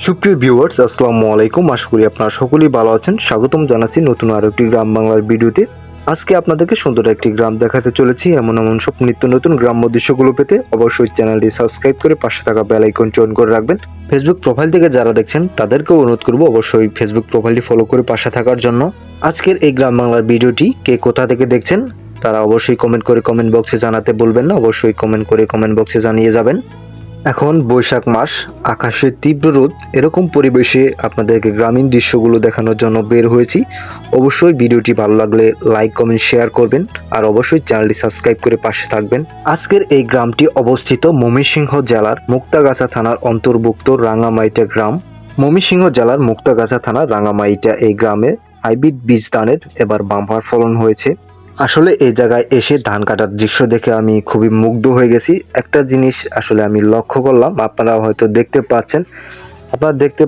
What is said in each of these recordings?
সুপ্রিয় ভিউয়ার্স, আসসালামু আলাইকুম। আশা করি আপনারা সকলেই ভালো আছেন। স্বাগতম জানাচ্ছি নতুন আরো একটি গ্রাম বাংলার ভিডিওতে। আজকে আপনাদেরকে সুন্দর একটি গ্রাম দেখাতে চলেছি। এমন এমন সব নিত্য নতুন গ্রাম্য দৃশ্যগুলো পেতে অবশ্যই চ্যানেলটি সাবস্ক্রাইব করে পাশে থাকা বেল আইকনটি অন করে রাখবেন। ফেসবুক প্রোফাইল থেকে যারা দেখছেন তাদেরকেও অনুরোধ করব অবশ্যই ফেসবুক প্রোফাইলটি ফলো করে পাশে থাকার জন্য। আজকের এই গ্রাম বাংলার ভিডিওটি কে কোথা থেকে দেখছেন তারা অবশ্যই কমেন্ট করে কমেন্ট বক্সে জানাতে বলবেন না, অবশ্যই কমেন্ট করে কমেন্ট বক্সে জানিয়ে যাবেন। এখন বৈশাখ মাস, আকাশের তীব্র রোদ, এরকম পরিবেশে আপনাদেরকে গ্রামীণ দৃশ্যগুলো দেখানোর জন্য বের হয়েছি। অবশ্যই ভিডিওটি ভালো লাগলে লাইক কমেন্ট শেয়ার করবেন আর অবশ্যই চ্যানেলটি সাবস্ক্রাইব করে পাশে থাকবেন। আজকের এই গ্রামটি অবস্থিত ময়মনসিংহ জেলার মুক্তাগাছা থানার অন্তর্ভুক্ত রাঙামাইটা গ্রাম। ময়মনসিংহ জেলার মুক্তাগাছা থানার রাঙামাইটা এই গ্রামে হাইব্রিড বীজ ধানের এবার বাম্পার ফলন হয়েছে। আসলে এই জায়গায় এসে ধান কাটার দৃশ্য দেখে আমি খুবই মুগ্ধ হয়ে গেছি। একটা জিনিস আসলে আমি লক্ষ্য করলাম, আপনারা হয়তো দেখতে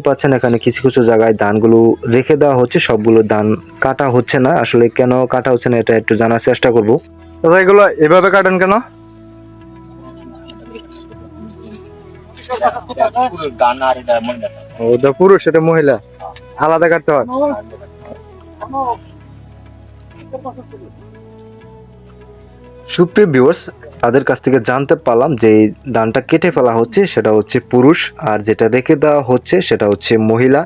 পাচ্ছেন এখানে কিছু কিছু জায়গায় ধানগুলো রেখে দেওয়া হচ্ছে, সবগুলো ধান কাটা হচ্ছে না। আসলে কেন কাটা হচ্ছে না এটা একটু জানার চেষ্টা করব। দাদা এগুলো এভাবে কাটেন কেন? ওটা পুরুষ, এটা মহিলা, আলাদা কাটতে হয়। সুপ্রিয় ভিউয়ার্স, তাদের কাছ থেকে জানতে পারলাম যে এই ধানটা কেটে ফেলা হচ্ছে সেটা হচ্ছে পুরুষ, আর যেটা রেখে দেওয়া হচ্ছে সেটা হচ্ছে মহিলা।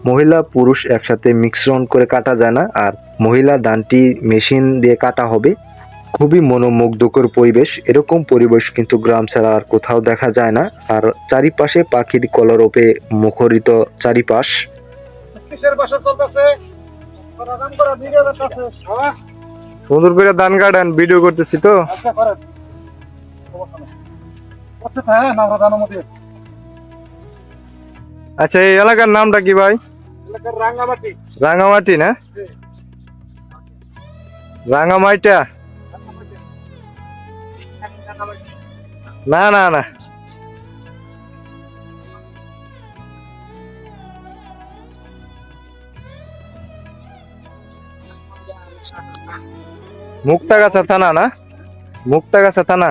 মহিলা পুরুষ একসাথে মিশ্রণ করে কাটা যায় না, আর মহিলা ধানটি মেশিন দিয়ে কাটা হবে। খুবই মনোমুগ্ধকর পরিবেশ। এরকম পরিবেশ কিন্তু গ্রাম ছাড়া আর কোথাও দেখা যায় না। আর চারিপাশে পাখির কলরবে মুখরিত চারিপাশ। সুন্দর করে ধান কাটেন, ভিডিও করতেছি তো। আচ্ছা, এই এলাকার নামটা কি ভাই? রাঙ্গামাটি। রাঙ্গামাটি না, রাঙ্গামাইটা? না না না, মুক্তাগাছা থানা না, মুক্তাগাছা থানা।